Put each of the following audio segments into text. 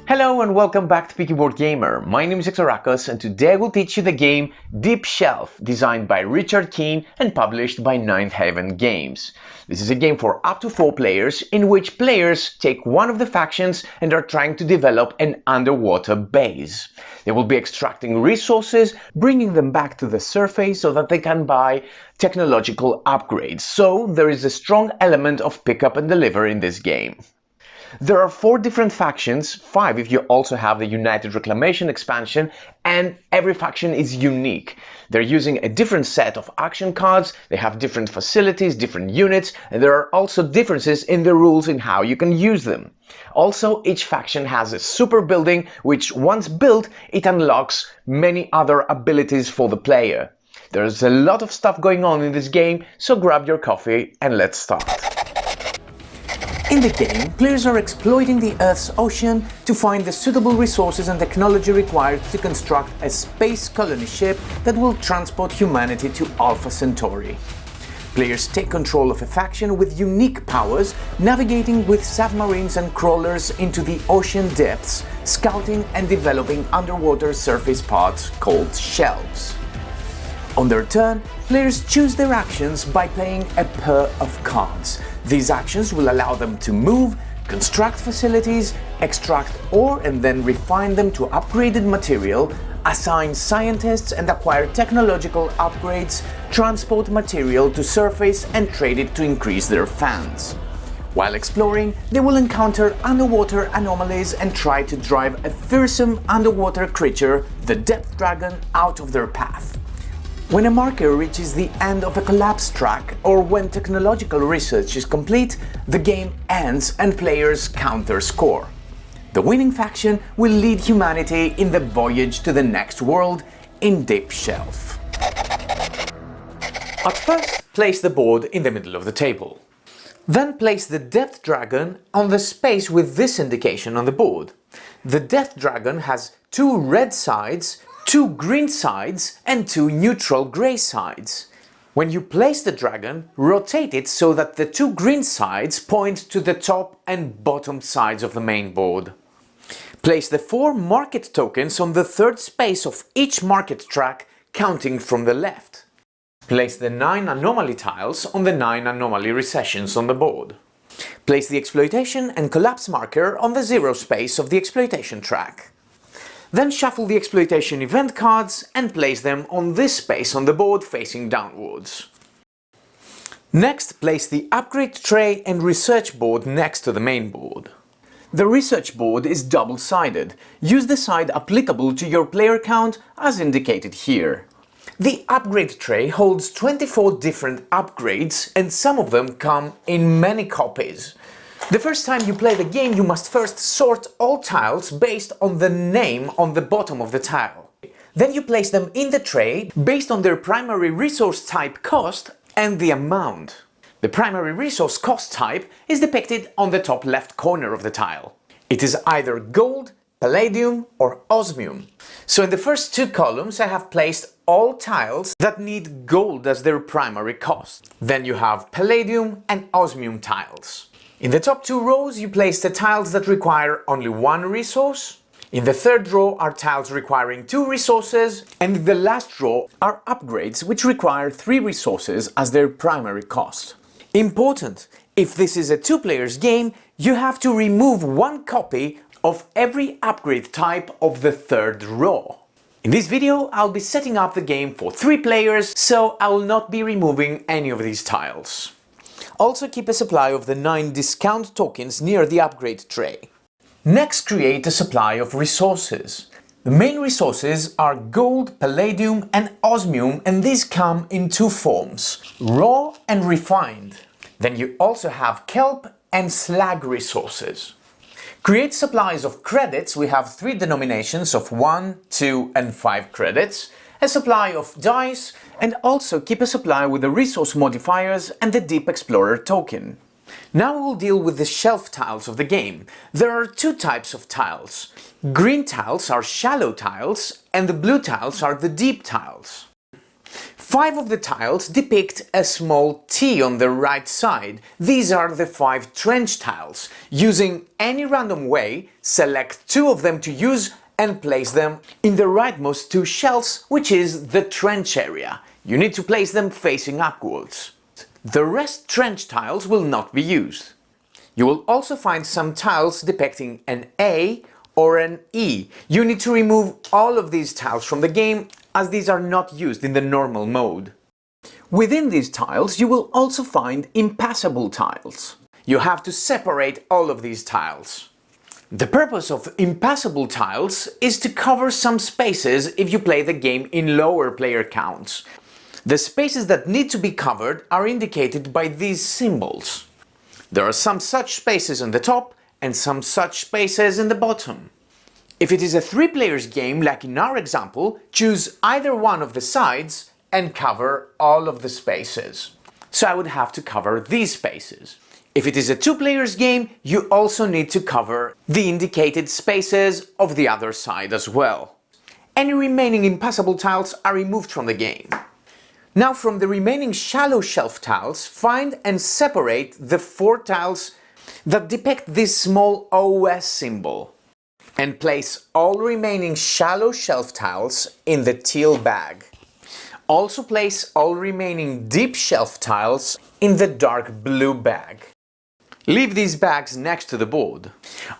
Hello and welcome back to Peaky Boardgamer. My name is Xarakos and today I will teach you the game Deep Shelf, designed by Richard Keane and published by Ninth Haven Games. This is a game for up to 4 players in which players take one of the factions and are trying to develop an underwater base. They will be extracting resources, bringing them back to the surface so that they can buy technological upgrades. So there is a strong element of pick up and deliver in this game. There are 4 different factions, 5 if you also have the United Reclamation expansion, and every faction is unique. They're using a different set of action cards, they have different facilities, different units, and there are also differences in the rules in how you can use them. Also, each faction has a super building which, once built, it unlocks many other abilities for the player. There's a lot of stuff going on in this game, so grab your coffee and let's start. In the game, players are exploiting the Earth's ocean to find the suitable resources and technology required to construct a space colony ship that will transport humanity to Alpha Centauri. Players take control of a faction with unique powers, navigating with submarines and crawlers into the ocean depths, scouting and developing underwater surface parts called shelves. On their turn, players choose their actions by playing a pair of cards. These actions will allow them to move, construct facilities, extract ore and then refine them to upgraded material, assign scientists and acquire technological upgrades, transport material to surface and trade it to increase their funds. While exploring, they will encounter underwater anomalies and try to drive a fearsome underwater creature, the Depth Dragon, out of their path. When a marker reaches the end of a collapse track or when technological research is complete, the game ends and players count their score. The winning faction will lead humanity in the voyage to the next world in Deep Shelf. At first, place the board in the middle of the table. Then place the Depth Dragon on the space with this indication on the board. The Depth Dragon has 2 red sides, 2 green sides and 2 neutral grey sides. When you place the dragon, rotate it so that the 2 green sides point to the top and bottom sides of the main board. Place the 4 market tokens on the 3rd space of each market track, counting from the left. Place the 9 anomaly tiles on the 9 anomaly recessions on the board. Place the exploitation and collapse marker on the 0 space of the exploitation track. Then shuffle the exploitation event cards and place them on this space on the board facing downwards. Next, place the upgrade tray and research board next to the main board. The research board is double-sided. Use the side applicable to your player count as indicated here. The upgrade tray holds 24 different upgrades and some of them come in many copies. The first time you play the game, you must first sort all tiles based on the name on the bottom of the tile. Then you place them in the tray based on their primary resource type cost and the amount. The primary resource cost type is depicted on the top left corner of the tile. It is either gold, palladium or osmium. So in the first 2 columns I have placed all tiles that need gold as their primary cost. Then you have palladium and osmium tiles. In the top 2 rows you place the tiles that require only 1 resource. In the 3rd row are tiles requiring 2 resources, and in the last row are upgrades which require 3 resources as their primary cost. Important! If this is a 2 players game, you have to remove 1 copy of every upgrade type of the 3rd row. In this video I'll be setting up the game for 3 players, so I will not be removing any of these tiles. Also keep a supply of the 9 discount tokens near the upgrade tray. Next, create a supply of resources. The main resources are gold, palladium and osmium, and these come in 2 forms, raw and refined. Then you also have kelp and slag resources. Create supplies of credits. We have 3 denominations of 1, 2 and 5 credits. A supply of dice, and also keep a supply with the resource modifiers and the Deep Explorer token. Now we'll deal with the shelf tiles of the game. There are 2 types of tiles. Green tiles are shallow tiles and the blue tiles are the deep tiles. 5 of the tiles depict a small T on the right side. These are the 5 trench tiles. Using any random way, select 2 of them to use and place them in the rightmost 2 shelves, which is the trench area. You need to place them facing upwards. The rest trench tiles will not be used. You will also find some tiles depicting an A or an E. You need to remove all of these tiles from the game, as these are not used in the normal mode. Within these tiles you will also find impassable tiles. You have to separate all of these tiles. The purpose of impassable tiles is to cover some spaces if you play the game in lower player counts. The spaces that need to be covered are indicated by these symbols. There are some such spaces on the top and some such spaces in the bottom. If it is a 3 players game, like in our example, choose either one of the sides and cover all of the spaces. So I would have to cover these spaces. If it is a 2 players game, you also need to cover the indicated spaces of the other side as well. Any remaining impassable tiles are removed from the game. Now from the remaining shallow shelf tiles, find and separate the 4 tiles that depict this small OS symbol, and place all remaining shallow shelf tiles in the teal bag. Also place all remaining deep shelf tiles in the dark blue bag. Leave these bags next to the board.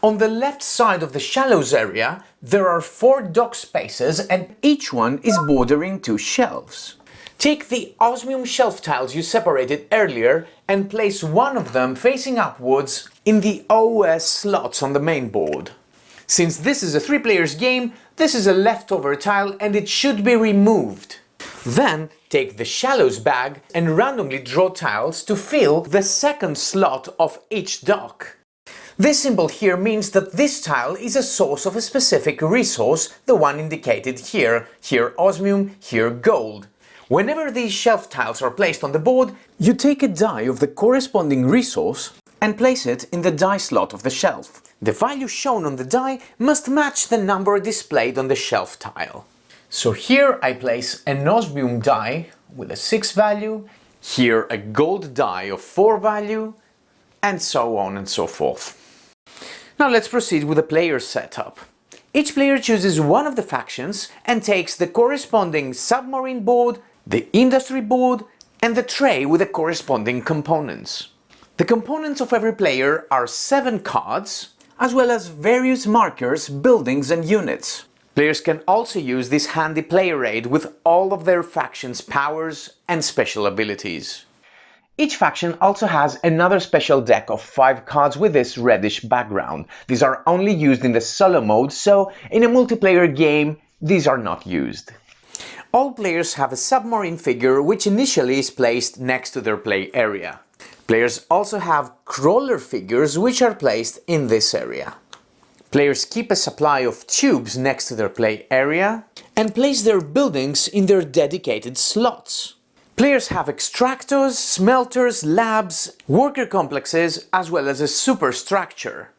On the left side of the shallows area, there are 4 dock spaces and each one is bordering 2 shelves. Take the osmium shelf tiles you separated earlier and place one of them facing upwards in the OS slots on the main board. Since this is a 3 players game, this is a leftover tile and it should be removed. Then take the shallows bag and randomly draw tiles to fill the second slot of each dock. This symbol here means that this tile is a source of a specific resource, the one indicated here, here osmium, here gold. Whenever these shelf tiles are placed on the board, you take a die of the corresponding resource and place it in the die slot of the shelf. The value shown on the die must match the number displayed on the shelf tile. So here I place an osmium die with a 6 value, here a gold die of 4 value, and so on and so forth. Now let's proceed with the player setup. Each player chooses one of the factions and takes the corresponding submarine board, the industry board, and the tray with the corresponding components. The components of every player are 7 cards, as well as various markers, buildings and units. Players can also use this handy player aid with all of their factions' powers and special abilities. Each faction also has another special deck of 5 cards with this reddish background. These are only used in the solo mode, so in a multiplayer game these are not used. All players have a submarine figure which initially is placed next to their play area. Players also have crawler figures which are placed in this area. Players keep a supply of tubes next to their play area and place their buildings in their dedicated slots. Players have extractors, smelters, labs, worker complexes, as well as a superstructure.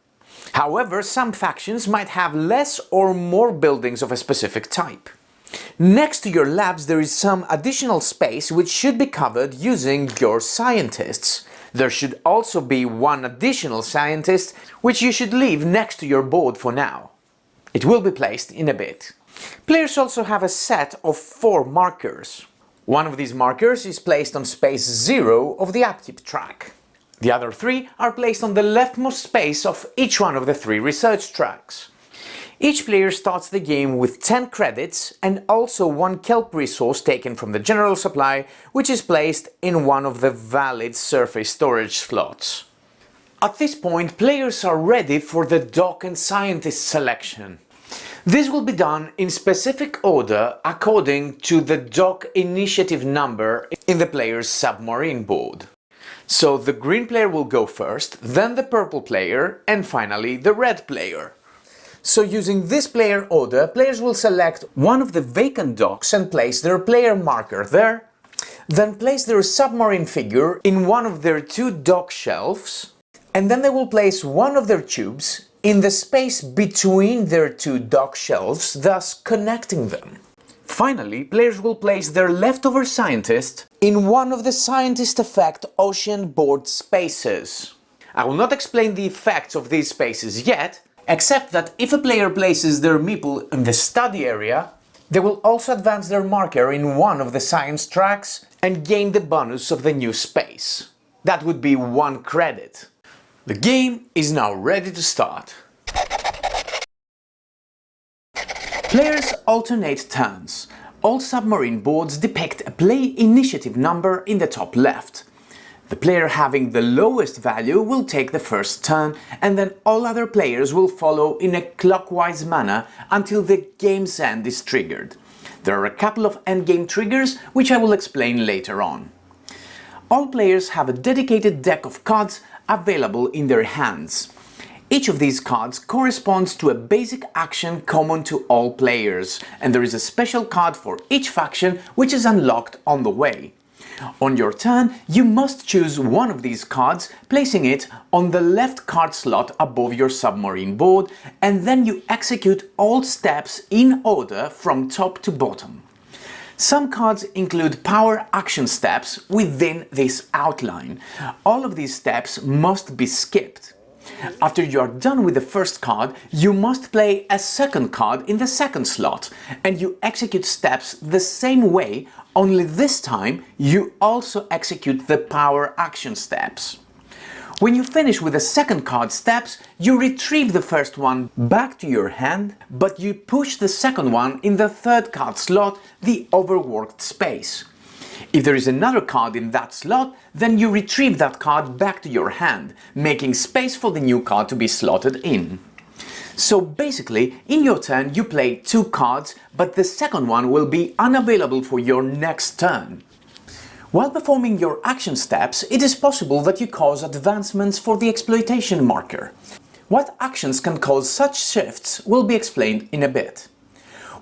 However, some factions might have less or more buildings of a specific type. Next to your labs there is some additional space which should be covered using your scientists. There should also be one additional scientist which you should leave next to your board for now. It will be placed in a bit. Players also have a set of 4 markers. One of these markers is placed on space 0 of the upkeep track. The other 3 are placed on the leftmost space of each one of the 3 research tracks. Each player starts the game with 10 credits and also 1 kelp resource taken from the general supply, which is placed in one of the valid surface storage slots. At this point, players are ready for the dock and scientist selection. This will be done in specific order according to the dock initiative number in the player's submarine board. So the green player will go first, then the purple player, and finally the red player. So using this player order, players will select one of the vacant docks and place their player marker there, then place their submarine figure in one of their 2 dock shelves, and then they will place one of their tubes in the space between their 2 dock shelves, thus connecting them. Finally, players will place their leftover scientist in one of the scientist effect ocean board spaces. I will not explain the effects of these spaces yet, except that if a player places their meeple in the study area, they will also advance their marker in one of the science tracks and gain the bonus of the new space. That would be 1 credit. The game is now ready to start. Players alternate turns. All submarine boards depict a play initiative number in the top left. The player having the lowest value will take the first turn, and then all other players will follow in a clockwise manner until the game's end is triggered. There are a couple of endgame triggers which I will explain later on. All players have a dedicated deck of cards available in their hands. Each of these cards corresponds to a basic action common to all players, and there is a special card for each faction which is unlocked on the way. On your turn, you must choose one of these cards, placing it on the left card slot above your submarine board, and then you execute all steps in order from top to bottom. Some cards include power action steps within this outline. All of these steps must be skipped. After you are done with the first card, you must play a second card in the second slot, and you execute steps the same way, only this time you also execute the power action steps. When you finish with the second card steps, you retrieve the first one back to your hand, but you push the second one in the third card slot, the overworked space. If there is another card in that slot, then you retrieve that card back to your hand, making space for the new card to be slotted in. So basically, in your turn you play 2 cards, but the second one will be unavailable for your next turn. While performing your action steps, it is possible that you cause advancements for the exploitation marker. What actions can cause such shifts will be explained in a bit.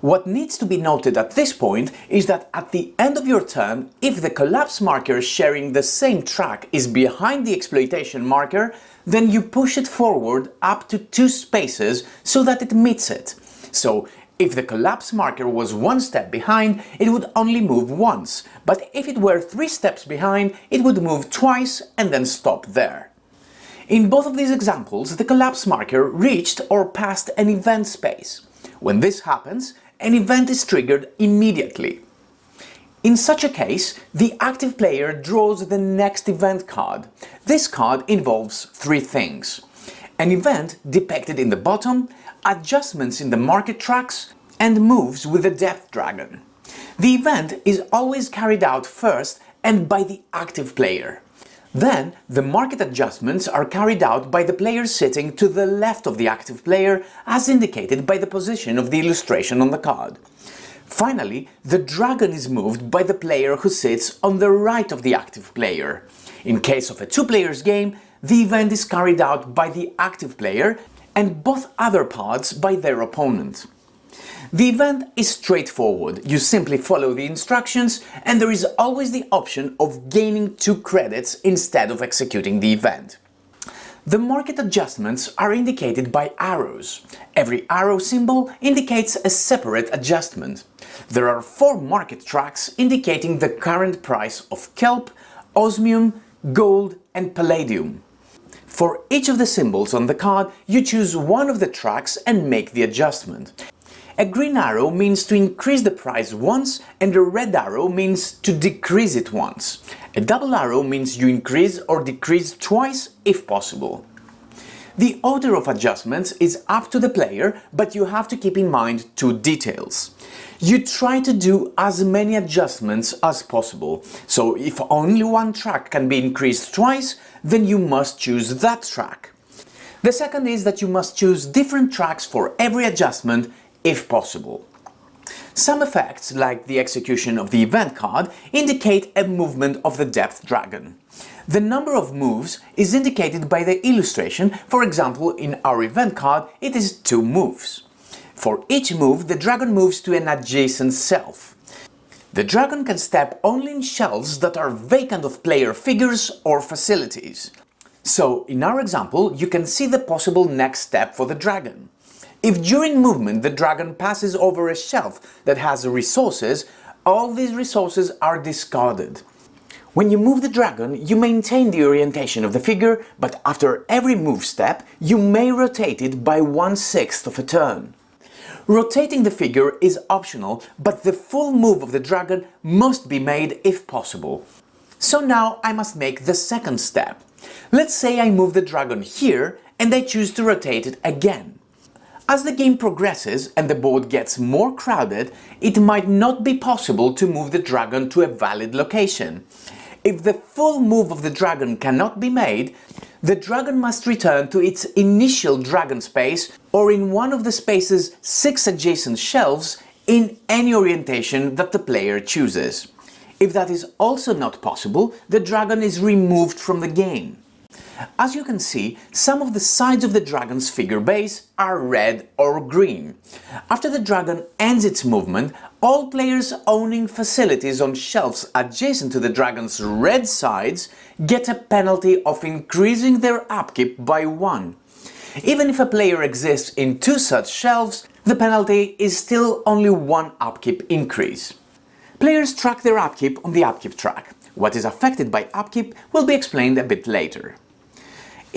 What needs to be noted at this point is that at the end of your turn, if the collapse marker sharing the same track is behind the exploitation marker, then you push it forward up to 2 spaces so that it meets it. So, if the collapse marker was 1 step behind, it would only move once, but if it were 3 steps behind, it would move twice and then stop there. In both of these examples, the collapse marker reached or passed an event space. When this happens, an event is triggered immediately. In such a case, the active player draws the next event card. This card involves 3 things: an event depicted in the bottom, adjustments in the market tracks, and moves with the depth dragon. The event is always carried out first and by the active player. Then, the market adjustments are carried out by the player sitting to the left of the active player, as indicated by the position of the illustration on the card. Finally, the dragon is moved by the player who sits on the right of the active player. In case of a 2-players game, the event is carried out by the active player and both other parts by their opponent. The event is straightforward. You simply follow the instructions, and there is always the option of gaining 2 credits instead of executing the event. The market adjustments are indicated by arrows. Every arrow symbol indicates a separate adjustment. There are 4 market tracks indicating the current price of kelp, osmium, gold and palladium. For each of the symbols on the card, you choose one of the tracks and make the adjustment. A green arrow means to increase the price once, and a red arrow means to decrease it once. A double arrow means you increase or decrease twice if possible. The order of adjustments is up to the player, but you have to keep in mind 2 details. You try to do as many adjustments as possible, so if only one track can be increased twice, then you must choose that track. The second is that you must choose different tracks for every adjustment if possible. Some effects, like the execution of the event card, indicate a movement of the depth dragon. The number of moves is indicated by the illustration. For example, in our event card, it is 2 moves. For each move, the dragon moves to an adjacent shelf. The dragon can step only in shelves that are vacant of player figures or facilities. So, in our example, you can see the possible next step for the dragon. If during movement the dragon passes over a shelf that has resources, all these resources are discarded. When you move the dragon, you maintain the orientation of the figure, but after every move step, you may rotate it by 1/6 of a turn. Rotating the figure is optional, but the full move of the dragon must be made if possible. So now I must make the second step. Let's say I move the dragon here and I choose to rotate it again. As the game progresses and the board gets more crowded, it might not be possible to move the dragon to a valid location. If the full move of the dragon cannot be made, the dragon must return to its initial dragon space or in one of the space's 6 adjacent shelves in any orientation that the player chooses. If that is also not possible, the dragon is removed from the game. As you can see, some of the sides of the dragon's figure base are red or green. After the dragon ends its movement, all players owning facilities on shelves adjacent to the dragon's red sides get a penalty of increasing their upkeep by 1. Even if a player exists in 2 such shelves, the penalty is still only 1 upkeep increase. Players track their upkeep on the upkeep track. What is affected by upkeep will be explained a bit later.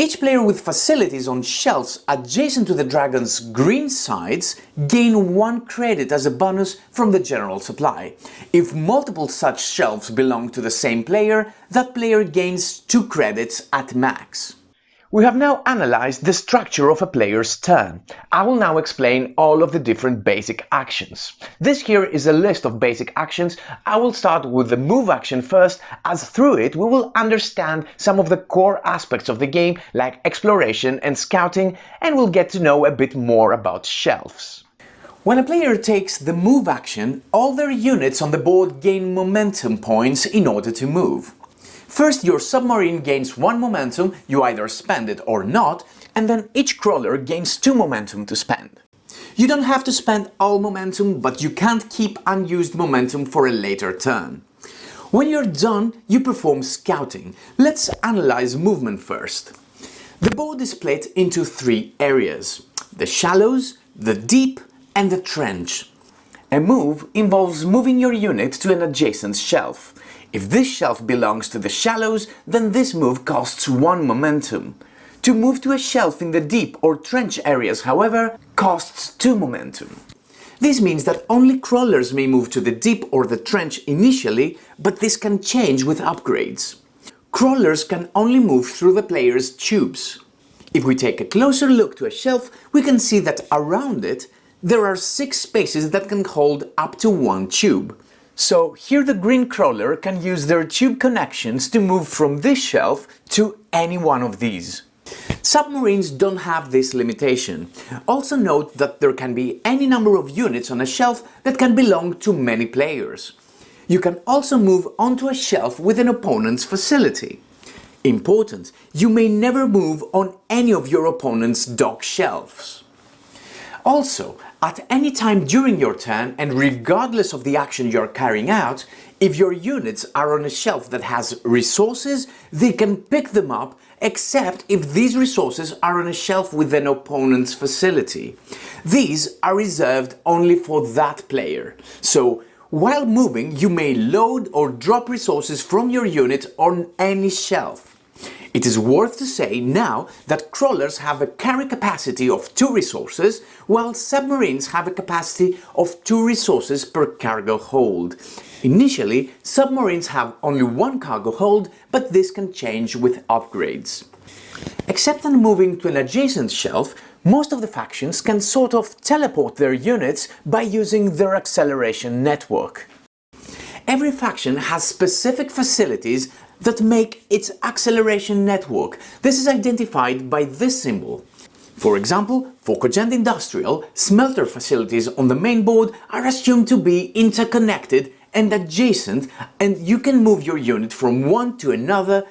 Each player with facilities on shelves adjacent to the dragon's green sides gain 1 credit as a bonus from the general supply. If multiple such shelves belong to the same player, that player gains 2 credits at max. We have now analyzed the structure of a player's turn. I will now explain all of the different basic actions. This here is a list of basic actions. I will start with the move action first, as through it we will understand some of the core aspects of the game like exploration and scouting, and we'll get to know a bit more about shelves. When a player takes the move action, all their units on the board gain momentum points in order to move. First, your submarine gains 1 momentum, you either spend it or not, and then each crawler gains 2 momentum to spend. You don't have to spend all momentum, but you can't keep unused momentum for a later turn. When you're done, you perform scouting. Let's analyze movement first. The board is split into 3 areas: the shallows, the deep, and the trench. A move involves moving your unit to an adjacent shelf. If this shelf belongs to the shallows, then this move costs 1 momentum. To move to a shelf in the deep or trench areas, however, costs 2 momentum. This means that only crawlers may move to the deep or the trench initially, but this can change with upgrades. Crawlers can only move through the player's tubes. If we take a closer look to a shelf, we can see that around it there are 6 spaces that can hold up to 1 tube. So here the green crawler can use their tube connections to move from this shelf to any one of these. Submarines don't have this limitation. Also note that there can be any number of units on a shelf that can belong to many players. You can also move onto a shelf with an opponent's facility. Important, you may never move on any of your opponent's dock shelves. Also, at any time during your turn, and regardless of the action you're carrying out, if your units are on a shelf that has resources, they can pick them up, except if these resources are on a shelf with an opponent's facility. These are reserved only for that player. So, while moving, you may load or drop resources from your unit on any shelf. It is worth to say now that crawlers have a carry capacity of 2 resources, while submarines have a capacity of 2 resources per cargo hold. Initially, submarines have only 1 cargo hold, but this can change with upgrades. Except on moving to an adjacent shelf, most of the factions can sort of teleport their units by using their acceleration network. Every faction has specific facilities that make its acceleration network. This is identified by this symbol. For example, for Cogent Industrial, smelter facilities on the main board are assumed to be interconnected and adjacent, and you can move your unit from one to another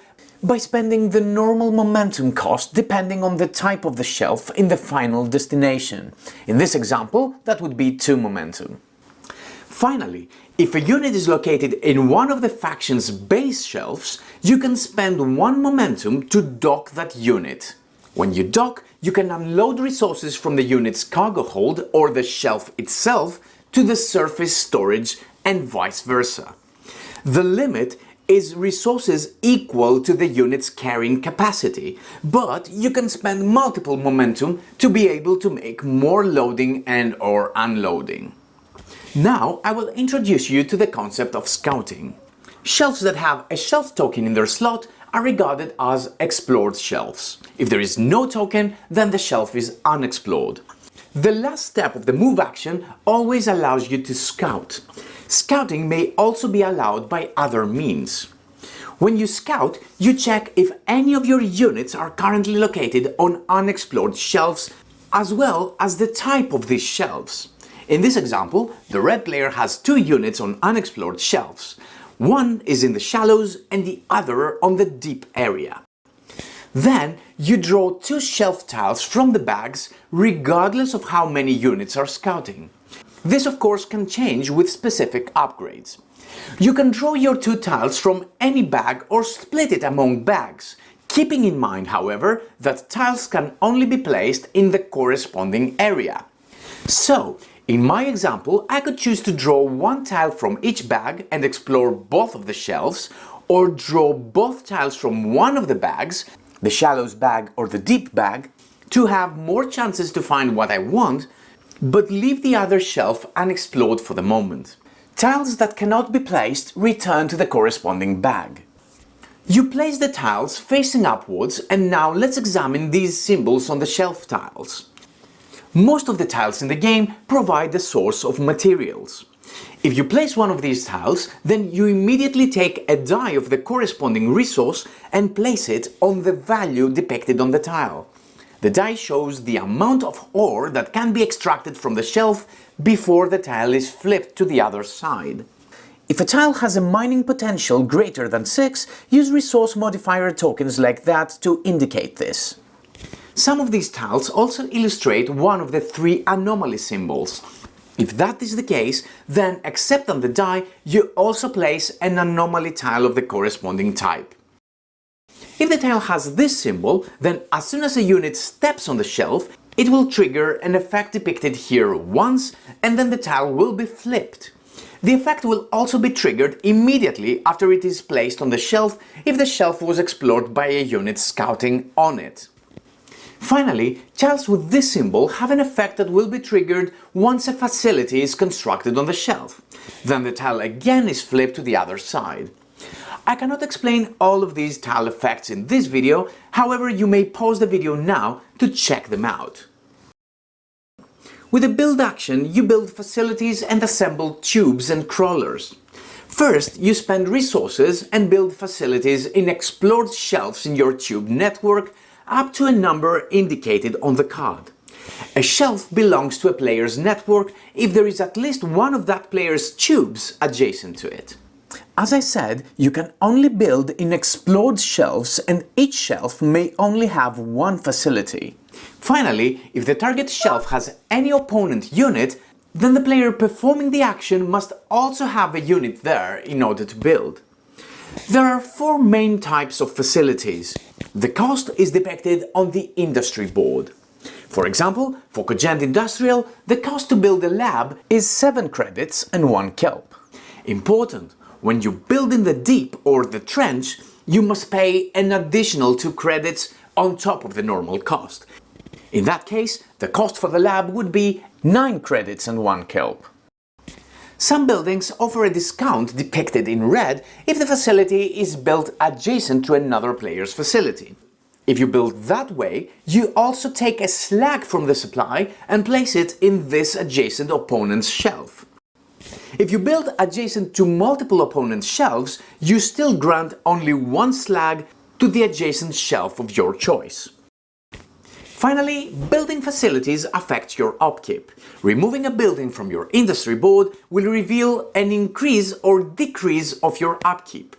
by spending the normal momentum cost depending on the type of the shelf in the final destination. In this example, that would be 2 momentum. Finally, if a unit is located in one of the faction's base shelves, you can spend 1 momentum to dock that unit. When you dock, you can unload resources from the unit's cargo hold or the shelf itself to the surface storage and vice versa. The limit is resources equal to the unit's carrying capacity, but you can spend multiple momentum to be able to make more loading and/or unloading. Now I will introduce you to the concept of scouting. Shelves that have a shelf token in their slot are regarded as explored shelves. If there is no token, then the shelf is unexplored. The last step of the move action always allows you to scout. Scouting may also be allowed by other means. When you scout, you check if any of your units are currently located on unexplored shelves, as well as the type of these shelves. In this example, the red player has 2 units on unexplored shelves. One is in the shallows and the other on the deep area. Then you draw 2 shelf tiles from the bags, regardless of how many units are scouting. This of course can change with specific upgrades. You can draw your 2 tiles from any bag or split it among bags, keeping in mind, however, that tiles can only be placed in the corresponding area. So, in my example, I could choose to draw 1 tile from each bag and explore both of the shelves, or draw both tiles from one of the bags, the shallows bag or the deep bag, to have more chances to find what I want, but leave the other shelf unexplored for the moment. Tiles that cannot be placed return to the corresponding bag. You place the tiles facing upwards, and now let's examine these symbols on the shelf tiles. Most of the tiles in the game provide the source of materials. If you place one of these tiles, then you immediately take a die of the corresponding resource and place it on the value depicted on the tile. The die shows the amount of ore that can be extracted from the shelf before the tile is flipped to the other side. If a tile has a mining potential greater than 6, use resource modifier tokens like that to indicate this. Some of these tiles also illustrate one of the 3 anomaly symbols. If that is the case, then except on the die, you also place an anomaly tile of the corresponding type. If the tile has this symbol, then as soon as a unit steps on the shelf, it will trigger an effect depicted here once, and then the tile will be flipped. The effect will also be triggered immediately after it is placed on the shelf if the shelf was explored by a unit scouting on it. Finally, tiles with this symbol have an effect that will be triggered once a facility is constructed on the shelf. Then the tile again is flipped to the other side. I cannot explain all of these tile effects in this video, however you may pause the video now to check them out. With a build action, you build facilities and assemble tubes and crawlers. First, you spend resources and build facilities in explored shelves in your tube network up to a number indicated on the card. A shelf belongs to a player's network if there is at least one of that player's tubes adjacent to it. As I said, you can only build in explored shelves, and each shelf may only have one facility. Finally, if the target shelf has any opponent unit, then the player performing the action must also have a unit there in order to build. There are 4 main types of facilities. The cost is depicted on the industry board. For example, for Cogent Industrial, the cost to build a lab is 7 credits and 1 kelp. Important! When you build in the deep or the trench, you must pay an additional 2 credits on top of the normal cost. In that case, the cost for the lab would be 9 credits and 1 kelp. Some buildings offer a discount depicted in red if the facility is built adjacent to another player's facility. If you build that way, you also take a slag from the supply and place it in this adjacent opponent's shelf. If you build adjacent to multiple opponents' shelves, you still grant only 1 slag to the adjacent shelf of your choice. Finally, building facilities affect your upkeep. Removing a building from your industry board will reveal an increase or decrease of your upkeep.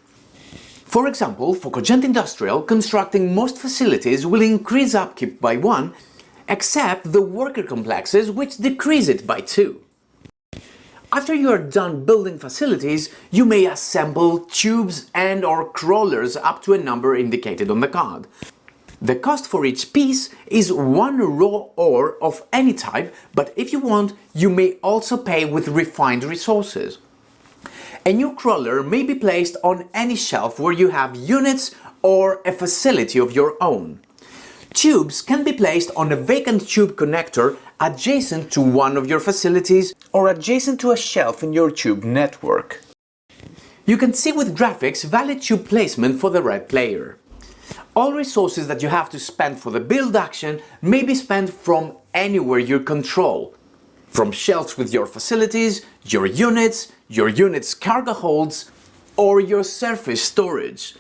For example, for Cogent Industrial, constructing most facilities will increase upkeep by 1, except the worker complexes, which decrease it by 2. After you are done building facilities, you may assemble tubes and/or crawlers up to a number indicated on the card. The cost for each piece is 1 raw ore of any type, but if you want, you may also pay with refined resources. A new crawler may be placed on any shelf where you have units or a facility of your own. Tubes can be placed on a vacant tube connector adjacent to one of your facilities or adjacent to a shelf in your tube network. You can see with graphics valid tube placement for the right player. All resources that you have to spend for the build action may be spent from anywhere you control. From shelves with your facilities, your units' cargo holds, or your surface storage.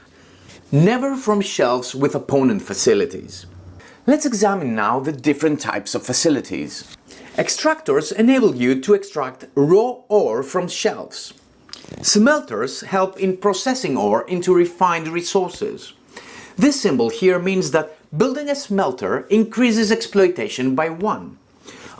Never from shelves with opponent facilities. Let's examine now the different types of facilities. Extractors enable you to extract raw ore from shelves. Smelters help in processing ore into refined resources. This symbol here means that building a smelter increases exploitation by 1.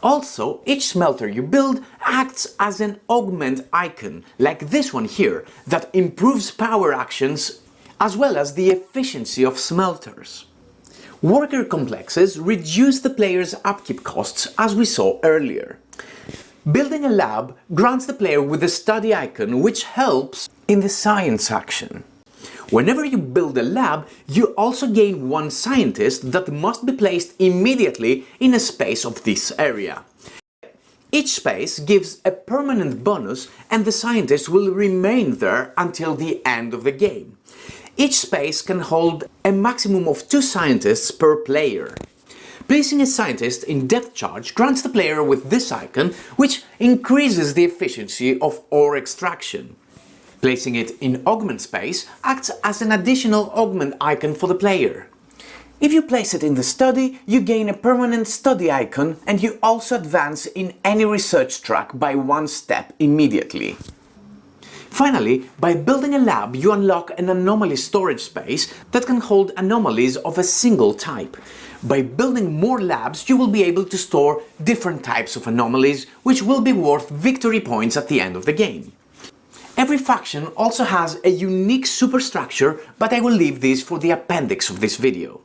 Also, each smelter you build acts as an augment icon, like this one here, that improves power actions as well as the efficiency of smelters. Worker complexes reduce the player's upkeep costs, as we saw earlier. Building a lab grants the player with a study icon, which helps in the science action. Whenever you build a lab, you also gain 1 scientist that must be placed immediately in a space of this area. Each space gives a permanent bonus and the scientist will remain there until the end of the game. Each space can hold a maximum of 2 scientists per player. Placing a scientist in depth charge grants the player with this icon, which increases the efficiency of ore extraction. Placing it in augment space acts as an additional augment icon for the player. If you place it in the study, you gain a permanent study icon and you also advance in any research track by 1 step immediately. Finally, by building a lab, you unlock an anomaly storage space that can hold anomalies of a single type. By building more labs, you will be able to store different types of anomalies, which will be worth victory points at the end of the game. Every faction also has a unique superstructure, but I will leave this for the appendix of this video.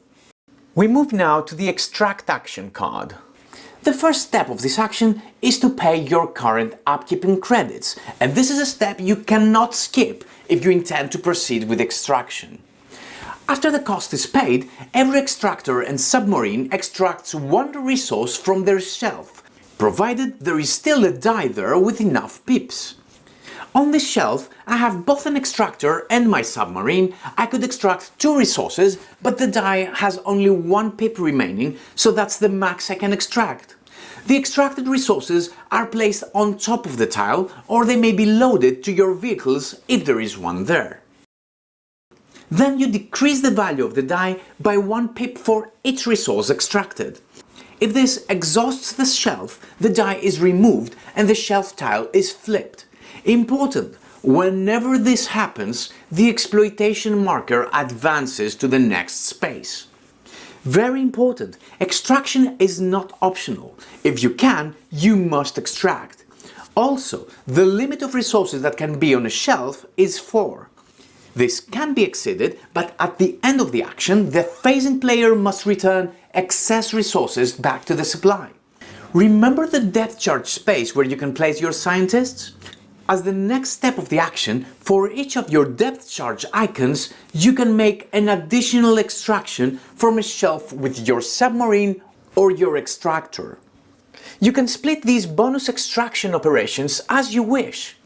We move now to the extract action card. The first step of this action is to pay your current upkeeping credits, and this is a step you cannot skip if you intend to proceed with extraction. After the cost is paid, every extractor and submarine extracts 1 resource from their shelf, provided there is still a die there with enough pips. On this shelf, I have both an extractor and my submarine. I could extract 2 resources, but the die has only 1 pip remaining, so that's the max I can extract. The extracted resources are placed on top of the tile, or they may be loaded to your vehicles if there is one there. Then you decrease the value of the die by 1 pip for each resource extracted. If this exhausts the shelf, the die is removed and the shelf tile is flipped. Important! Whenever this happens, the exploitation marker advances to the next space. Very important! Extraction is not optional. If you can, you must extract. Also, the limit of resources that can be on a shelf is 4. This can be exceeded, but at the end of the action, the phasing player must return excess resources back to the supply. Remember the depth charge space where you can place your scientists? As the next step of the action, for each of your depth charge icons, you can make an additional extraction from a shelf with your submarine or your extractor. You can split these bonus extraction operations as you wish.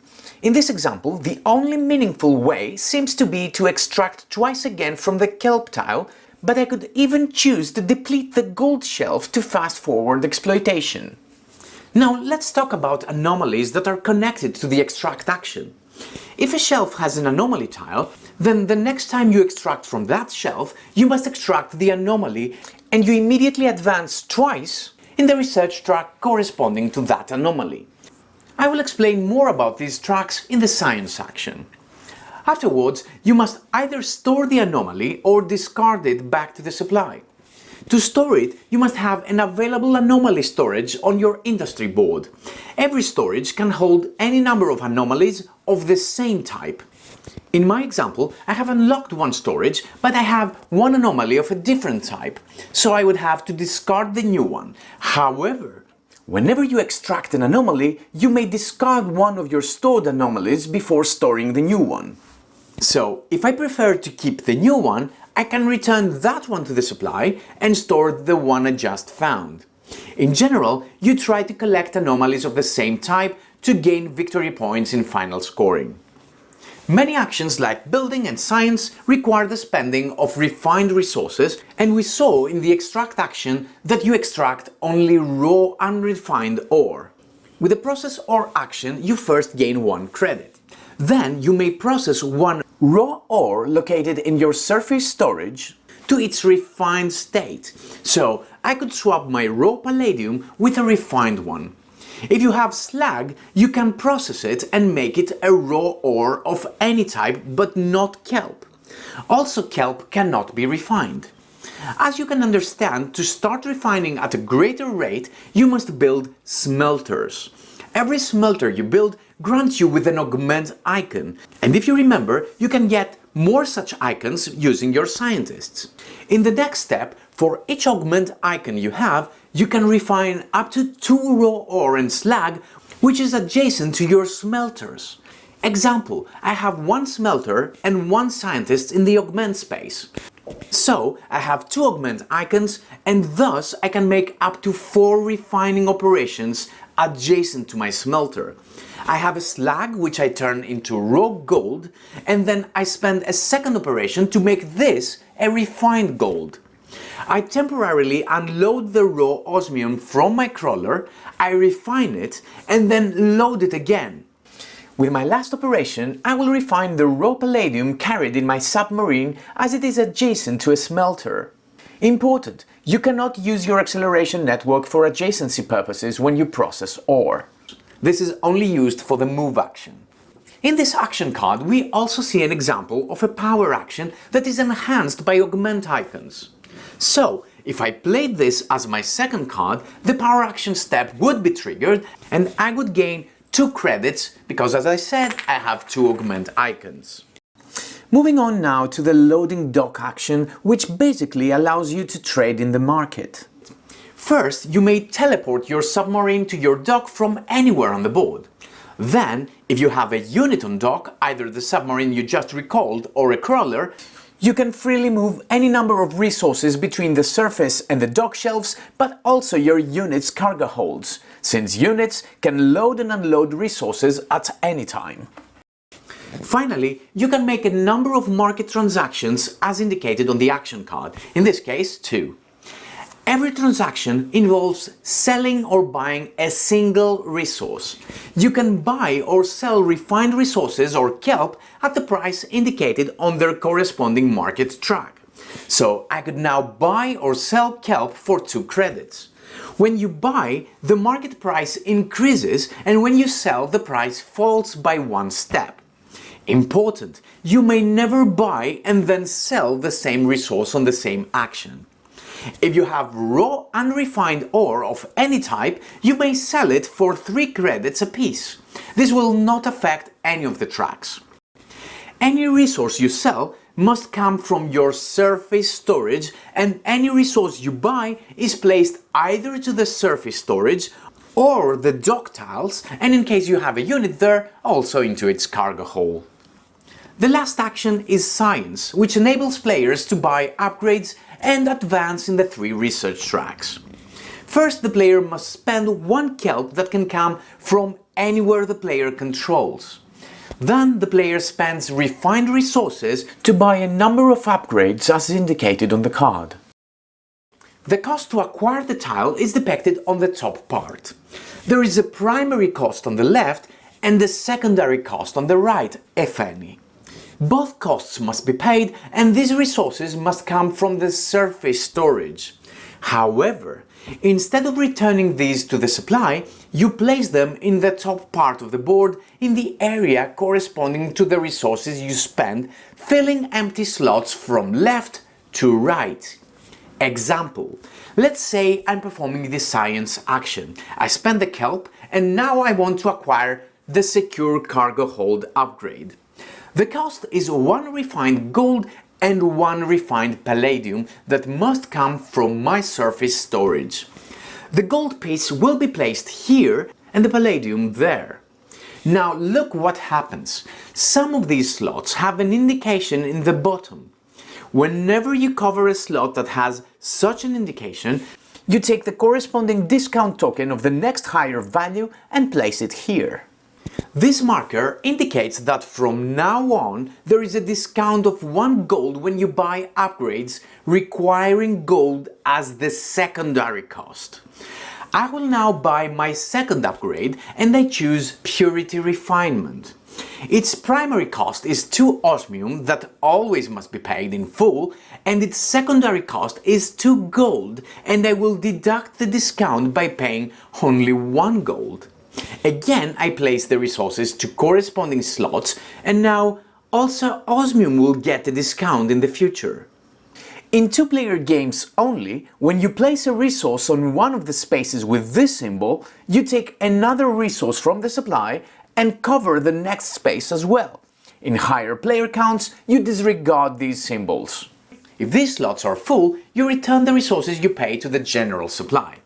In this example, the only meaningful way seems to be to extract twice again from the kelp tile, but I could even choose to deplete the gold shelf to fast forward exploitation. Now let's talk about anomalies that are connected to the extract action. If a shelf has an anomaly tile, then the next time you extract from that shelf, you must extract the anomaly and you immediately advance twice in the research track corresponding to that anomaly. I will explain more about these tracks in the science action. Afterwards, you must either store the anomaly or discard it back to the supply. To store it, you must have an available anomaly storage on your industry board. Every storage can hold any number of anomalies of the same type. In my example, I have unlocked one storage, but I have one anomaly of a different type, so I would have to discard the new one. However, whenever you extract an anomaly, you may discard one of your stored anomalies before storing the new one. So, if I prefer to keep the new one, I can return that one to the supply and store the one I just found. In general, you try to collect anomalies of the same type to gain victory points in final scoring. Many actions like building and science require the spending of refined resources, and we saw in the extract action that you extract only raw unrefined ore. With the process ore action, you first gain 1 credit. Then you may process 1 raw ore located in your surface storage to its refined state. So I could swap my raw palladium with a refined one. If you have slag, you can process it and make it a raw ore of any type, but not kelp. Also, kelp cannot be refined. As you can understand, to start refining at a greater rate, you must build smelters. Every smelter you build grants you with an augment icon, and if you remember, you can get more such icons using your scientists. In the next step, for each augment icon you have, you can refine up to 2 raw ore and slag, which is adjacent to your smelters. Example, I have 1 smelter and 1 scientist in the augment space. So, I have 2 augment icons, and thus I can make up to 4 refining operations adjacent to my smelter. I have a slag which I turn into raw gold, and then I spend a second operation to make this a refined gold. I temporarily unload the raw osmium from my crawler, I refine it, and then load it again. With my last operation, I will refine the raw palladium carried in my submarine as it is adjacent to a smelter. Important, you cannot use your acceleration network for adjacency purposes when you process ore. This is only used for the move action. In this action card, we also see an example of a power action that is enhanced by augment icons. So, if I played this as my second card, the power action step would be triggered and I would gain 2 credits because, as I said, I have 2 augment icons. Moving on now to the loading dock action, which basically allows you to trade in the market. First, you may teleport your submarine to your dock from anywhere on the board. Then, if you have a unit on dock, either the submarine you just recalled or a crawler, you can freely move any number of resources between the surface and the dock shelves, but also your unit's cargo holds, since units can load and unload resources at any time. Finally, you can make a number of market transactions as indicated on the action card, in this case 2. Every transaction involves selling or buying a single resource. You can buy or sell refined resources or kelp at the price indicated on their corresponding market track. So I could now buy or sell kelp for 2 credits. When you buy, the market price increases, and when you sell, the price falls by 1 step. Important, you may never buy and then sell the same resource on the same action. If you have raw unrefined ore of any type, you may sell it for 3 credits apiece. This will not affect any of the tracks. Any resource you sell must come from your surface storage, and any resource you buy is placed either to the surface storage or the dock tiles, and in case you have a unit there, also into its cargo hold. The last action is science, which enables players to buy upgrades and advance in the 3 research tracks. First, the player must spend 1 kelp that can come from anywhere the player controls. Then the player spends refined resources to buy a number of upgrades as indicated on the card. The cost to acquire the tile is depicted on the top part. There is a primary cost on the left and a secondary cost on the right, if any. Both costs must be paid, and these resources must come from the surface storage. However, instead of returning these to the supply, you place them in the top part of the board in the area corresponding to the resources you spend, filling empty slots from left to right. Example, let's say I'm performing the science action. I spend the kelp and now I want to acquire the secure cargo hold upgrade. The cost is 1 refined gold and 1 refined palladium that must come from my surface storage. The gold piece will be placed here and the palladium there. Now look what happens. Some of these slots have an indication in the bottom. Whenever you cover a slot that has such an indication, you take the corresponding discount token of the next higher value and place it here. This marker indicates that from now on there is a discount of 1 gold when you buy upgrades requiring gold as the secondary cost. I will now buy my second upgrade and I choose Purity Refinement. Its primary cost is 2 osmium that always must be paid in full, and its secondary cost is 2 gold, and I will deduct the discount by paying only 1 gold. Again, I place the resources to corresponding slots, and now also osmium will get a discount in the future. In 2-player games only, when you place a resource on one of the spaces with this symbol, you take another resource from the supply and cover the next space as well. In higher player counts, you disregard these symbols. If these slots are full, you return the resources you pay to the general supply.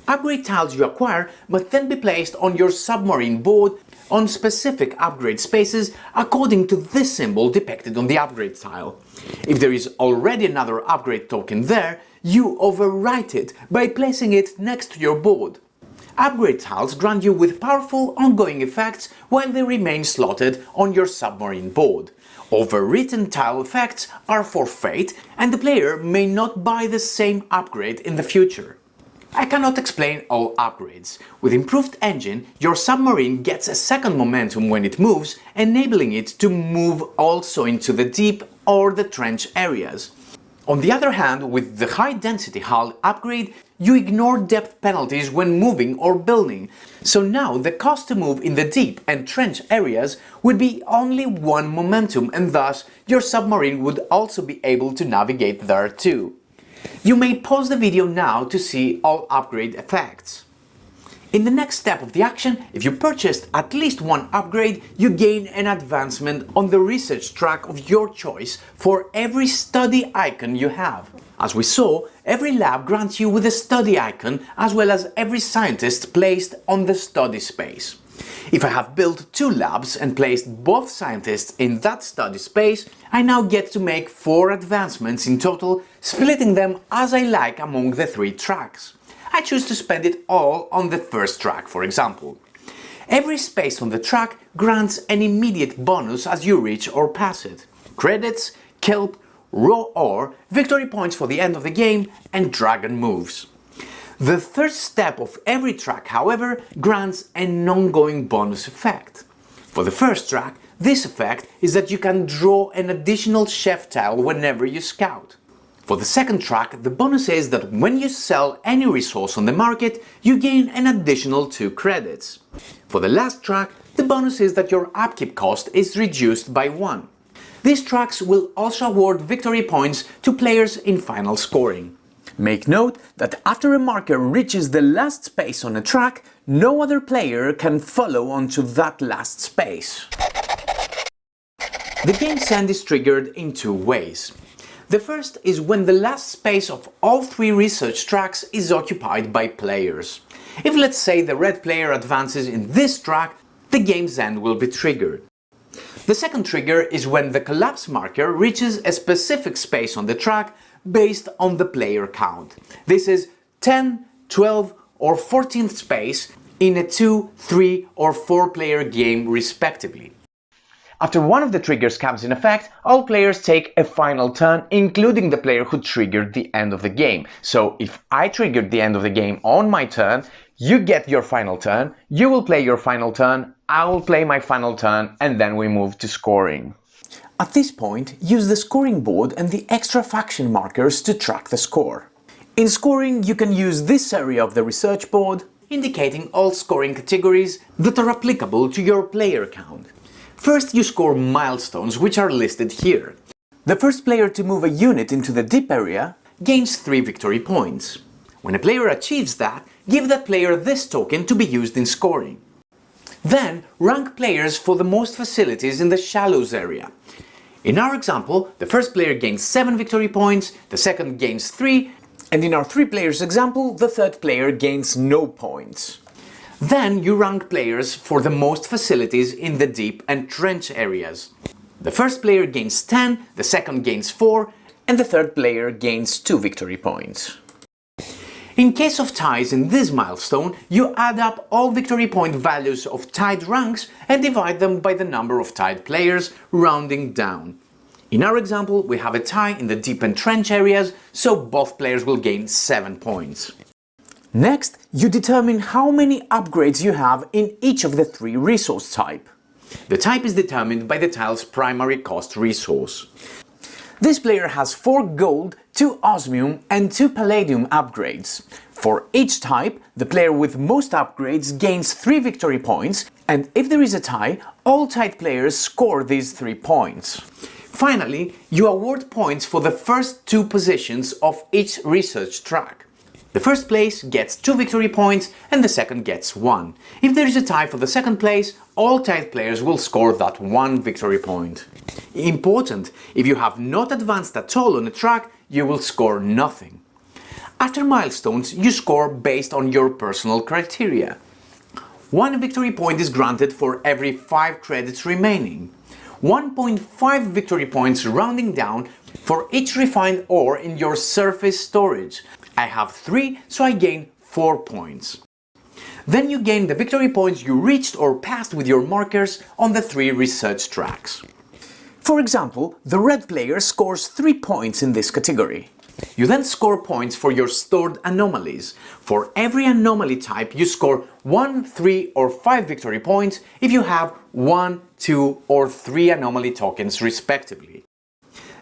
Upgrade tiles you acquire must then be placed on your submarine board on specific upgrade spaces according to this symbol depicted on the upgrade tile. If there is already another upgrade token there, you overwrite it by placing it next to your board. Upgrade tiles grant you with powerful ongoing effects while they remain slotted on your submarine board. Overwritten tile effects are for fate, and the player may not buy the same upgrade in the future. I cannot explain all upgrades. With improved engine, your submarine gets a second momentum when it moves, enabling it to move also into the deep or the trench areas. On the other hand, with the high density hull upgrade, you ignore depth penalties when moving or building, so now the cost to move in the deep and trench areas would be only 1 momentum, and thus your submarine would also be able to navigate there too. You may pause the video now to see all upgrade effects. In the next step of the action, if you purchased at least 1 upgrade, you gain an advancement on the research track of your choice for every study icon you have. As we saw, every lab grants you with a study icon as well as every scientist placed on the study space. If I have built 2 labs and placed both scientists in that study space, I now get to make 4 advancements in total, splitting them as I like among the 3 tracks. I choose to spend it all on the first track, for example. Every space on the track grants an immediate bonus as you reach or pass it. Credits, kelp, raw ore, victory points for the end of the game, and dragon moves. The third step of every track, however, grants an ongoing bonus effect. For the first track, this effect is that you can draw an additional chef tile whenever you scout. For the second track, the bonus is that when you sell any resource on the market, you gain an additional 2 credits. For the last track, the bonus is that your upkeep cost is reduced by 1. These tracks will also award victory points to players in final scoring. Make note that after a marker reaches the last space on a track, no other player can follow onto that last space. The game's end is triggered in 2 ways. The first is when the last space of all 3 research tracks is occupied by players. If, let's say, the red player advances in this track, the game's end will be triggered. The second trigger is when the collapse marker reaches a specific space on the track based on the player count. This is 10, 12 or 14th space in a 2, 3 or 4 player game respectively. After one of the triggers comes in effect, all players take a final turn, including the player who triggered the end of the game. So if I triggered the end of the game on my turn, you get your final turn, you will play your final turn, I will play my final turn, and then we move to scoring. At this point, use the scoring board and the extra faction markers to track the score. In scoring, you can use this area of the research board, indicating all scoring categories that are applicable to your player count. First, you score milestones, which are listed here. The first player to move a unit into the deep area gains 3 victory points. When a player achieves that, give that player this token to be used in scoring. Then rank players for the most facilities in the shallows area. In our example, the first player gains 7 victory points, the second gains 3, and in our 3 players example, the third player gains no points. Then you rank players for the most facilities in the deep and trench areas. The first player gains 10, the second gains 4, and the third player gains 2 victory points. In case of ties in this milestone, you add up all victory point values of tied ranks and divide them by the number of tied players, rounding down. In our example, we have a tie in the deep and trench areas, so both players will gain 7 points. Next, you determine how many upgrades you have in each of the 3 resource types. The type is determined by the tile's primary cost resource. This player has 4 gold, 2 osmium and 2 palladium upgrades. For each type, the player with most upgrades gains 3 victory points, and if there is a tie, all tied players score these 3 points. Finally, you award points for the first 2 positions of each research track. The first place gets 2 victory points and the second gets 1. If there is a tie for the second place, all tied players will score that 1 victory point. Important, if you have not advanced at all on a track, you will score nothing. After milestones, you score based on your personal criteria. 1 victory point is granted for every 5 credits remaining. 1.5 victory points rounding down for each refined ore in your surface storage. I have 3, so I gain 4 points. Then you gain the victory points you reached or passed with your markers on the 3 research tracks. For example, the red player scores 3 points in this category. You then score points for your stored anomalies. For every anomaly type, you score 1, 3 or 5 victory points if you have 1, 2 or 3 anomaly tokens respectively.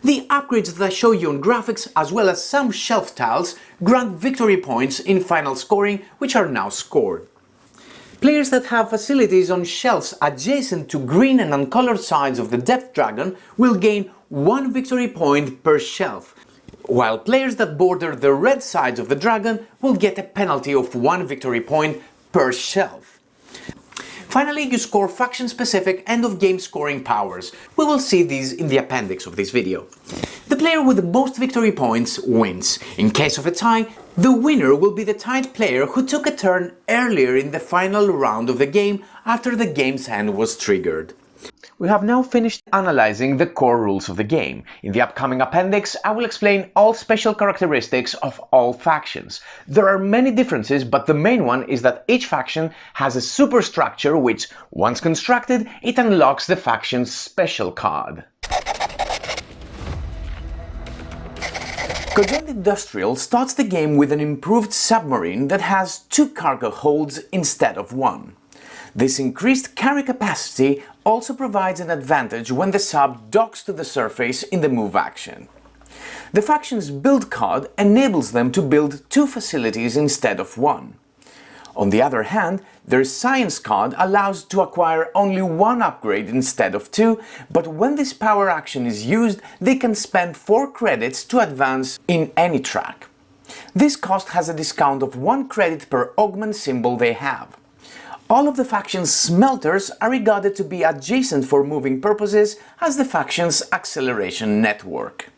The upgrades that I show you on graphics, as well as some shelf tiles, grant victory points in final scoring, which are now scored. Players that have facilities on shelves adjacent to green and uncolored sides of the Depth Dragon will gain 1 victory point per shelf, while players that border the red sides of the dragon will get a penalty of 1 victory point per shelf. Finally, you score faction-specific end-of-game scoring powers. We will see these in the appendix of this video. The player with the most victory points wins. In case of a tie, the winner will be the tied player who took a turn earlier in the final round of the game after the game's end was triggered. We have now finished analyzing the core rules of the game. In the upcoming appendix, I will explain all special characteristics of all factions. There are many differences, but the main one is that each faction has a superstructure which, once constructed, it unlocks the faction's special card. Cogent Industrial starts the game with an improved submarine that has 2 cargo holds instead of 1. This increased carry capacity also provides an advantage when the sub docks to the surface in the move action. The faction's build card enables them to build 2 facilities instead of 1. On the other hand, their science card allows to acquire only 1 upgrade instead of 2, but when this power action is used, they can spend 4 credits to advance in any track. This cost has a discount of 1 credit per augment symbol they have. All of the faction's smelters are regarded to be adjacent for moving purposes as the faction's acceleration network.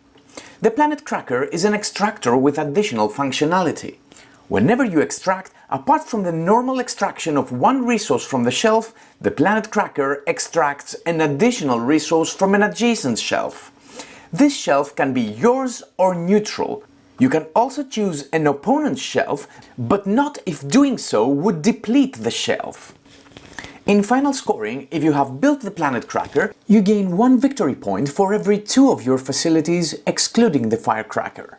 The Planet Cracker is an extractor with additional functionality. Whenever you extract, apart from the normal extraction of 1 resource from the shelf, the Planet Cracker extracts an additional resource from an adjacent shelf. This shelf can be yours or neutral. You can also choose an opponent's shelf, but not if doing so would deplete the shelf. In final scoring, if you have built the Planet Cracker, you gain 1 victory point for every 2 of your facilities, excluding the Firecracker.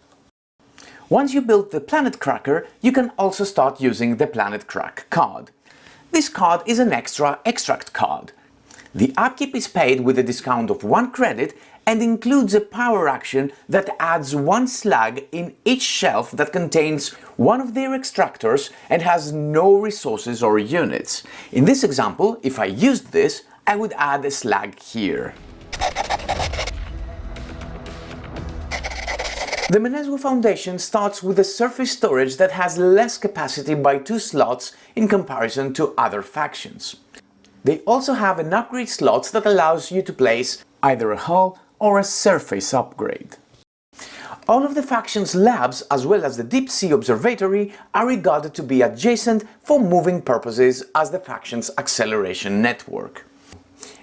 Once you build the Planet Cracker, you can also start using the Planet Crack card. This card is an extra extract card. The upkeep is paid with a discount of 1 credit and includes a power action that adds 1 slag in each shelf that contains one of their extractors and has no resources or units. In this example, if I used this, I would add a slag here. The Meneswo Foundation starts with a surface storage that has less capacity by 2 slots in comparison to other factions. They also have an upgrade slot that allows you to place either a hull or a surface upgrade. All of the faction's labs, as well as the Deep Sea Observatory, are regarded to be adjacent for moving purposes as the faction's acceleration network.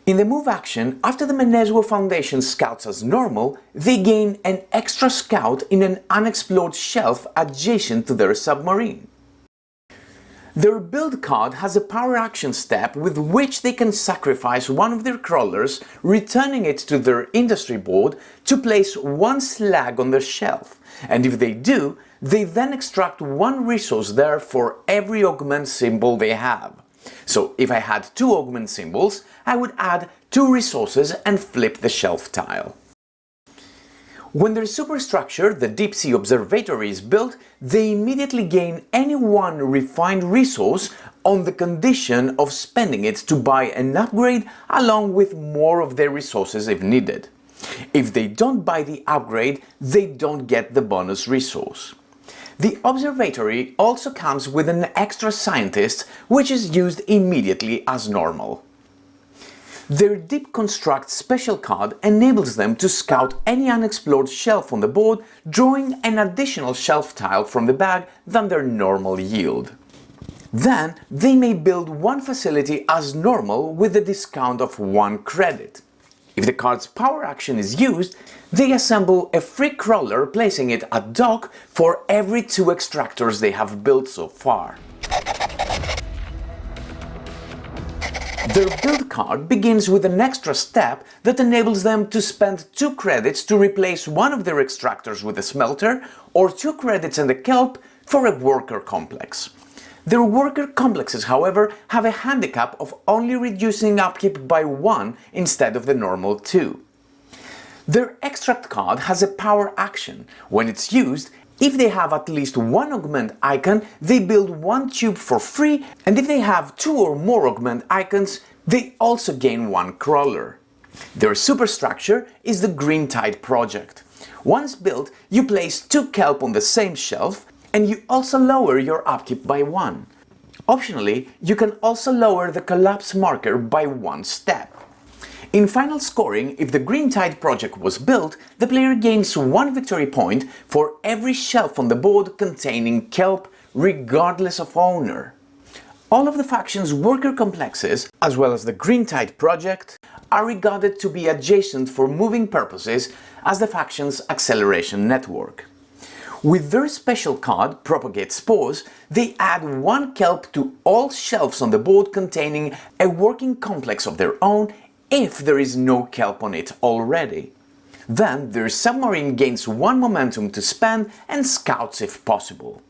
In the move action, after the Meneswo Foundation scouts as normal, they gain an extra scout in an unexplored shelf adjacent to their submarine. Their build card has a power action step with which they can sacrifice one of their crawlers, returning it to their industry board to place one slag on their shelf, and if they do, they then extract one resource there for every augment symbol they have. So if I had 2 augment symbols, I would add 2 resources and flip the shelf tile. When their superstructure, the Deep Sea Observatory, is built, they immediately gain any one refined resource on the condition of spending it to buy an upgrade along with more of their resources if needed. If they don't buy the upgrade, they don't get the bonus resource. The observatory also comes with an extra scientist, which is used immediately as normal. Their Deep Construct special card enables them to scout any unexplored shelf on the board, drawing an additional shelf tile from the bag than their normal yield. Then they may build one facility as normal with a discount of 1 credit. If the card's power action is used, they assemble a free crawler, placing it at dock for every 2 extractors they have built so far. Their build card begins with an extra step that enables them to spend 2 credits to replace one of their extractors with a smelter, or 2 credits and a kelp for a worker complex. Their worker complexes, however, have a handicap of only reducing upkeep by 1 instead of the normal 2. Their extract card has a power action. When it's used, if they have at least 1 augment icon, they build 1 tube for free, and if they have 2 or more augment icons, they also gain 1 crawler. Their superstructure is the Green Tide project. Once built, you place 2 kelp on the same shelf, and you also lower your upkeep by 1. Optionally, you can also lower the collapse marker by 1 step. In final scoring, if the Green Tide project was built, the player gains 1 victory point for every shelf on the board containing kelp, regardless of owner. All of the faction's worker complexes, as well as the Green Tide project, are regarded to be adjacent for moving purposes as the faction's acceleration network. With their special card, Propagate Spores, they add 1 kelp to all shelves on the board containing a working complex of their own, if there is no kelp on it already. Then their submarine gains 1 momentum to spend and scouts if possible.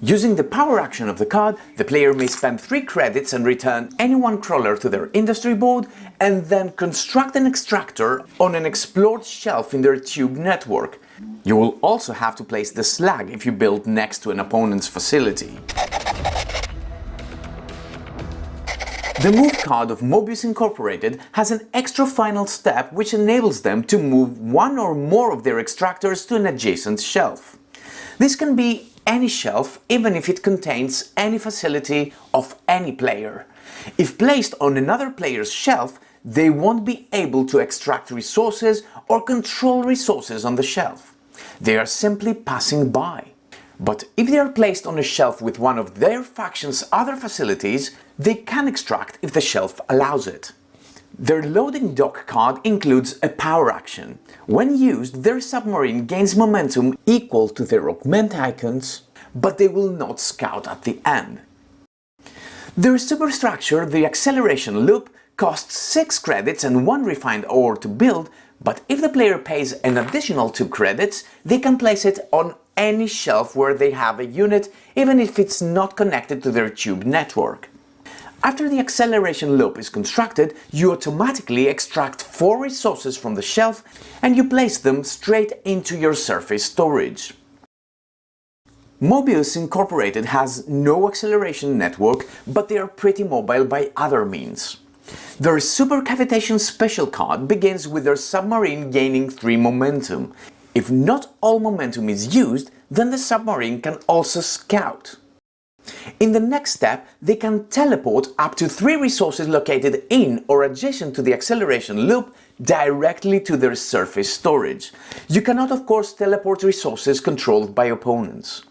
Using the power action of the card, the player may spend 3 credits and return any 1 crawler to their industry board, and then construct an extractor on an explored shelf in their tube network. You will also have to place the slag if you build next to an opponent's facility. The move card of Mobius Incorporated has an extra final step which enables them to move 1 or more of their extractors to an adjacent shelf. This can be any shelf, even if it contains any facility of any player. If placed on another player's shelf, they won't be able to extract resources or control resources on the shelf. They are simply passing by. But if they are placed on a shelf with one of their faction's other facilities, they can extract if the shelf allows it. Their loading dock card includes a power action. When used, their submarine gains momentum equal to their augment icons, but they will not scout at the end. Their superstructure, the acceleration loop, costs 6 credits and 1 refined ore to build, but if the player pays an additional 2 credits, they can place it on any shelf where they have a unit, even if it's not connected to their tube network. After the acceleration loop is constructed, you automatically extract 4 resources from the shelf and you place them straight into your surface storage. Mobius Incorporated has no acceleration network, but they are pretty mobile by other means. Their Super Cavitation special card begins with their submarine gaining 3 momentum. If not all momentum is used, then the submarine can also scout. In the next step, they can teleport up to 3 resources located in or adjacent to the acceleration loop directly to their surface storage. You cannot, of course, teleport resources controlled by opponents.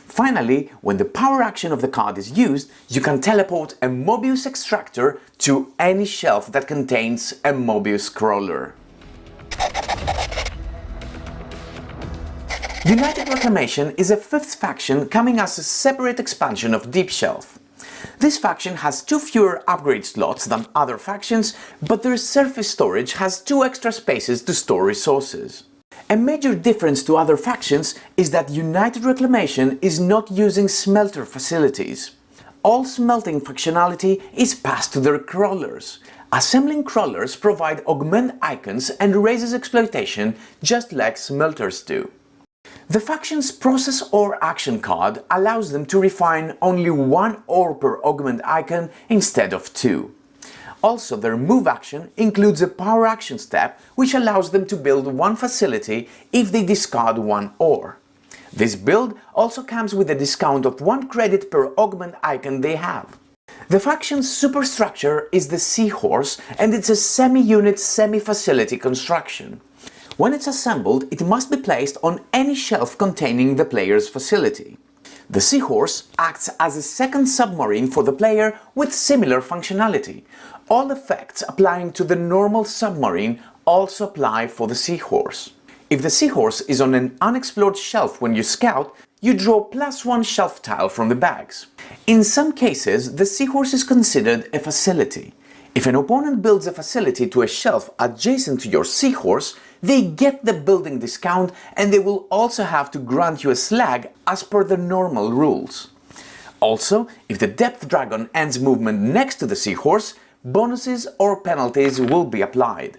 Finally, when the power action of the card is used, you can teleport a Mobius extractor to any shelf that contains a Mobius crawler. United Reclamation is a 5th faction coming as a separate expansion of Deep Shelf. This faction has 2 fewer upgrade slots than other factions, but their surface storage has 2 extra spaces to store resources. A major difference to other factions is that United Reclamation is not using smelter facilities. All smelting functionality is passed to their crawlers. Assembling crawlers provide augment icons and raises exploitation just like smelters do. The faction's process ore action card allows them to refine only 1 ore per augment icon instead of 2. Also, their move action includes a power action step which allows them to build 1 facility if they discard 1 ore. This build also comes with a discount of 1 credit per augment icon they have. The faction's superstructure is the Seahorse, and it's a semi-unit, semi-facility construction. When it's assembled, it must be placed on any shelf containing the player's facility. The Seahorse acts as a second submarine for the player with similar functionality. All effects applying to the normal submarine also apply for the Seahorse. If the Seahorse is on an unexplored shelf when you scout, you draw +1 shelf tile from the bags. In some cases, the Seahorse is considered a facility. If an opponent builds a facility to a shelf adjacent to your Seahorse, they get the building discount, and they will also have to grant you a slag as per the normal rules. Also, if the Depth Dragon ends movement next to the Seahorse, bonuses or penalties will be applied.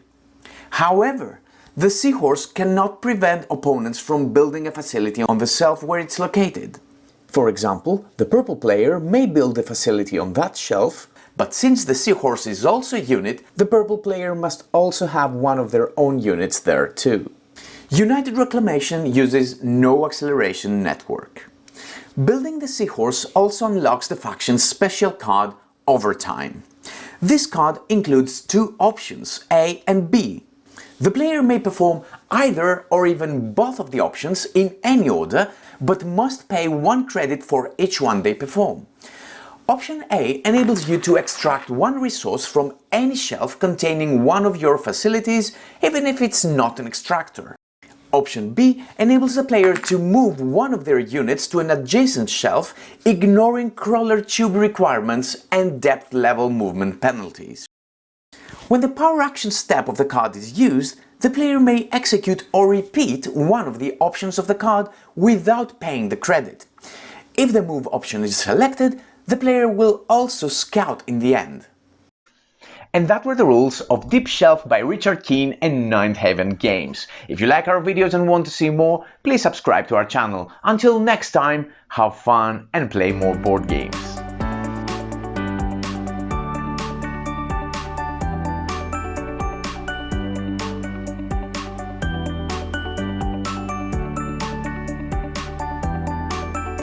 However, the Seahorse cannot prevent opponents from building a facility on the shelf where it's located. For example, the purple player may build a facility on that shelf, but since the Seahorse is also a unit, the purple player must also have one of their own units there too. United Reclamation uses no acceleration network. Building the Seahorse also unlocks the faction's special card, Overtime. This card includes 2 options, A and B. The player may perform either or even both of the options in any order, but must pay 1 credit for each one they perform. Option A enables you to extract 1 resource from any shelf containing one of your facilities, even if it's not an extractor. Option B enables the player to move one of their units to an adjacent shelf, ignoring crawler tube requirements and depth level movement penalties. When the power action step of the card is used, the player may execute or repeat one of the options of the card without paying the credit. If the move option is selected, the player will also scout in the end. And that were the rules of Deep Shelf by Richard Keane and Ninth Haven Games. If you like our videos and want to see more, please subscribe to our channel. Until next time, have fun and play more board games.